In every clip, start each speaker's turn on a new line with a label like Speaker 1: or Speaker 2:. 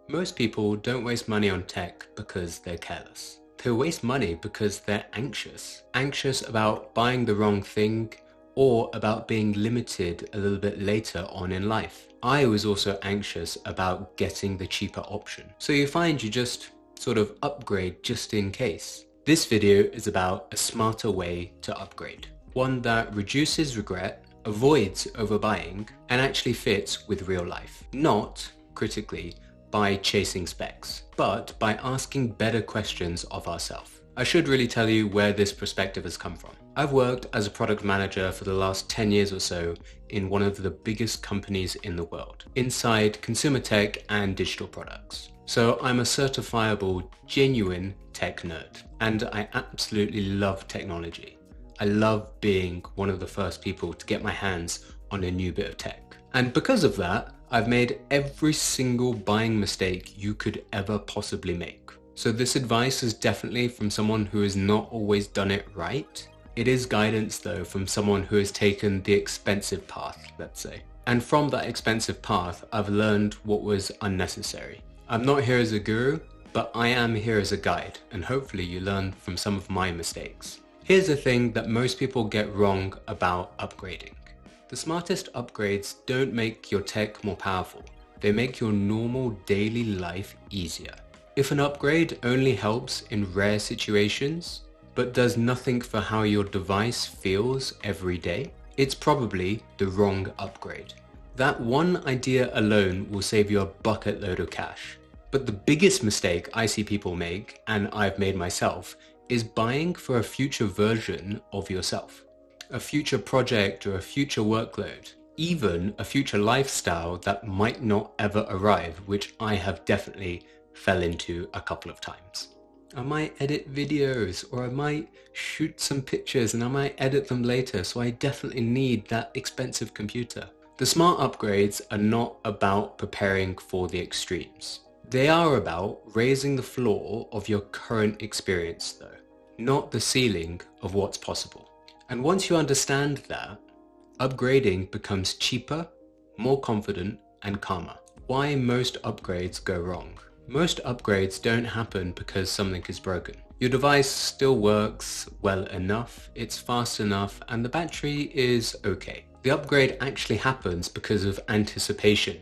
Speaker 1: Most people don't waste money on tech because they're careless. They waste money because they're anxious. Anxious about buying the wrong thing or about being limited a little bit later on in life. I was also anxious about getting the cheaper option. So you find you just sort of upgrade just in case. This video is about a smarter way to upgrade. One that reduces regret, avoids overbuying, and actually fits with real life. Not, critically, by chasing specs, but by asking better questions of ourselves. I should really tell you where this perspective has come from. I've worked as a product manager for the last 10 years or so in one of the biggest companies in the world, inside consumer tech and digital products. So I'm a certifiable, genuine tech nerd, and I absolutely love technology. I love being one of the first people to get my hands on a new bit of tech. And because of that, I've made every single buying mistake you could ever possibly make. So this advice is definitely from someone who has not always done it right. It is guidance though from someone who has taken the expensive path, let's say. And from that expensive path, I've learned what was unnecessary. I'm not here as a guru, but I am here as a guide, and hopefully you learn from some of my mistakes. Here's the thing that most people get wrong about upgrading. The smartest upgrades don't make your tech more powerful. They make your normal daily life easier. If an upgrade only helps in rare situations, but does nothing for how your device feels every day, it's probably the wrong upgrade. That one idea alone will save you a bucket load of cash. But the biggest mistake I see people make, and I've made myself, is buying for a future version of yourself. A future project or a future workload, even a future lifestyle that might not ever arrive, which I have definitely fell into a couple of times. I might edit videos, or I might shoot some pictures and I might edit them later, so I definitely need that expensive computer. The smart upgrades are not about preparing for the extremes. They are about raising the floor of your current experience though, not the ceiling of what's possible. And once you understand that, upgrading becomes cheaper, more confident, and calmer. Why most upgrades go wrong? Most upgrades don't happen because something is broken. Your device still works well enough, it's fast enough, and the battery is okay. The upgrade actually happens because of anticipation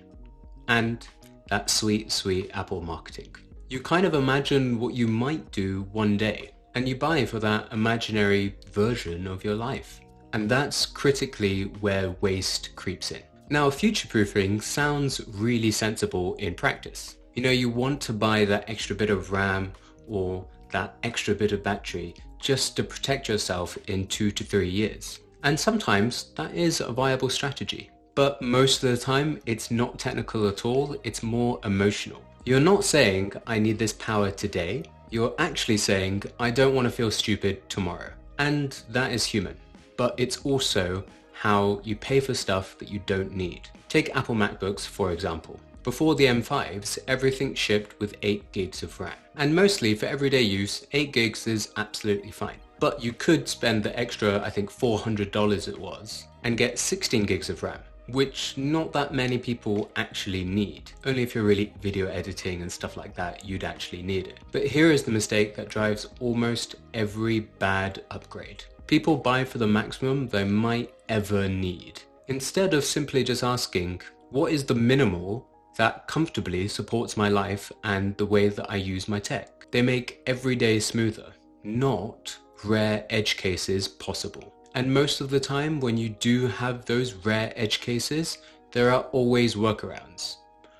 Speaker 1: and that sweet, sweet Apple marketing. You kind of imagine what you might do one day, and you buy for that imaginary version of your life. And that's critically where waste creeps in. Now, future-proofing sounds really sensible in practice. You know, you want to buy that extra bit of RAM or that extra bit of battery just to protect yourself in 2 to 3 years. And sometimes that is a viable strategy. But most of the time, it's not technical at all, it's more emotional. You're not saying, I need this power today. You're actually saying, I don't want to feel stupid tomorrow. And that is human. But it's also how you pay for stuff that you don't need. Take Apple MacBooks, for example. Before the M5s, everything shipped with 8 gigs of RAM. And mostly for everyday use, 8 gigs is absolutely fine. But you could spend the extra, I think $400 it was, and get 16 gigs of RAM, which not that many people actually need. Only if you're really video editing and stuff like that, you'd actually need it. But here is the mistake that drives almost every bad upgrade. People buy for the maximum they might ever need, instead of simply just asking, what is the minimal that comfortably supports my life and the way that I use my tech? They make every day smoother, not rare edge cases possible. And most of the time when you do have those rare edge cases, there are always workarounds.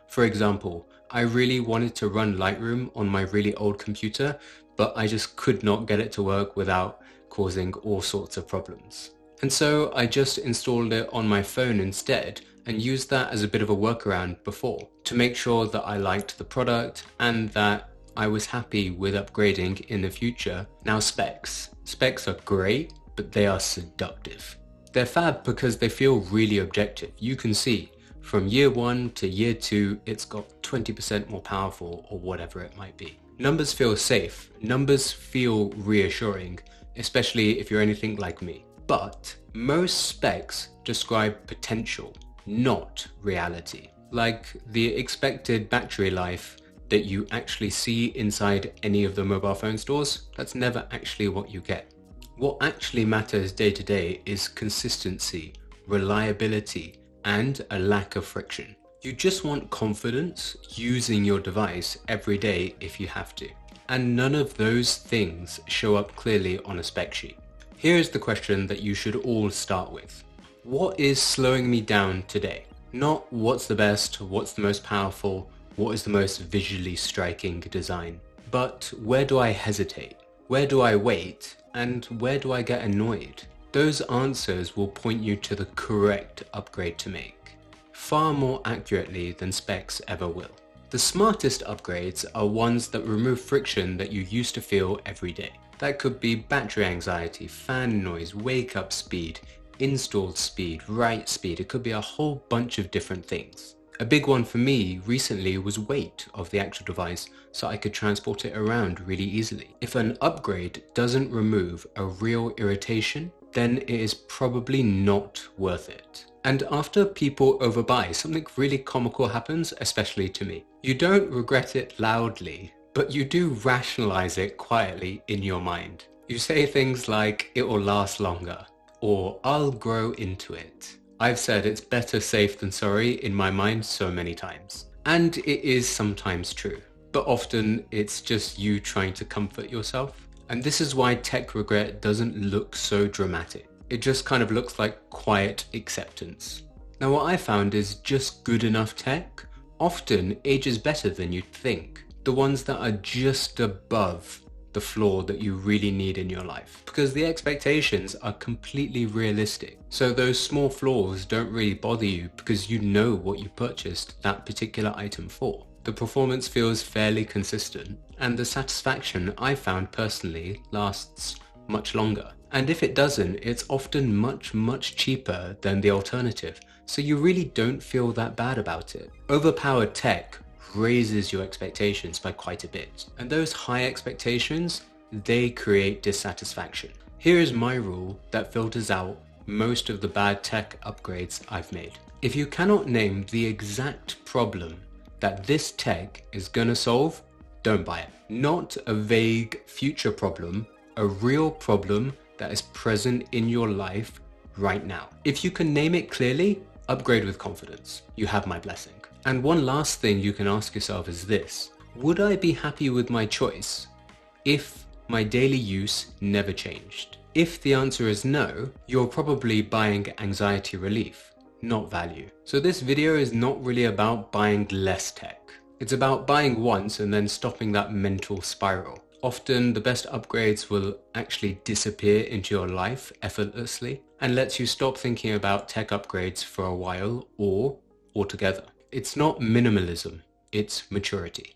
Speaker 1: For example, I really wanted to run Lightroom on my really old computer, but I just could not get it to work without causing all sorts of problems. And so I just installed it on my phone instead and used that as a bit of a workaround before to make sure that I liked the product and that I was happy with upgrading in the future. Now specs. Specs are great, but they are seductive. They're fab because they feel really objective. You can see from year 1 to year 2, it's got 20% more powerful or whatever it might be. Numbers feel safe. Numbers feel reassuring, especially if you're anything like me. But most specs describe potential, not reality. Like the expected battery life that you actually see inside any of the mobile phone stores, that's never actually what you get. What actually matters day to day is consistency, reliability, and a lack of friction. You just want confidence using your device every day if you have to. And none of those things show up clearly on a spec sheet. Here is the question that you should all start with. What is slowing me down today? Not what's the best, what's the most powerful, what is the most visually striking design, but where do I hesitate? Where do I wait? And where do I get annoyed? Those answers will point you to the correct upgrade to make, far more accurately than specs ever will. The smartest upgrades are ones that remove friction that you used to feel every day. That could be battery anxiety, fan noise, wake up speed, installed speed, write speed. It could be a whole bunch of different things. A big one for me recently was weight of the actual device, so I could transport it around really easily. If an upgrade doesn't remove a real irritation, then it is probably not worth it. And after people overbuy, something really comical happens, especially to me. You don't regret it loudly, but you do rationalize it quietly in your mind. You say things like, it will last longer, or I'll grow into it. I've said it's better safe than sorry in my mind so many times. And it is sometimes true, but often it's just you trying to comfort yourself. And this is why tech regret doesn't look so dramatic. It just kind of looks like quiet acceptance. Now what I found is just good enough tech often ages better than you'd think. The ones that are just above the flaw that you really need in your life, because the expectations are completely realistic. So those small flaws don't really bother you because you know what you purchased that particular item for. The performance feels fairly consistent, and the satisfaction I found personally lasts much longer. And if it doesn't, it's often much cheaper than the alternative, so you really don't feel that bad about it. Overpowered tech raises your expectations by quite a bit, and those high expectations, they create dissatisfaction. Here is my rule that filters out most of the bad tech upgrades I've made. If you cannot name the exact problem that this tech is gonna solve, don't buy it. Not a vague future problem, a real problem that is present in your life right now. If you can name it clearly, upgrade with confidence. You have my blessing. And one last thing you can ask yourself is this: would I be happy with my choice if my daily use never changed? If the answer is no, you're probably buying anxiety relief, not value. So this video is not really about buying less tech. It's about buying once and then stopping that mental spiral. Often the best upgrades will actually disappear into your life effortlessly and lets you stop thinking about tech upgrades for a while or altogether. It's not minimalism, it's maturity.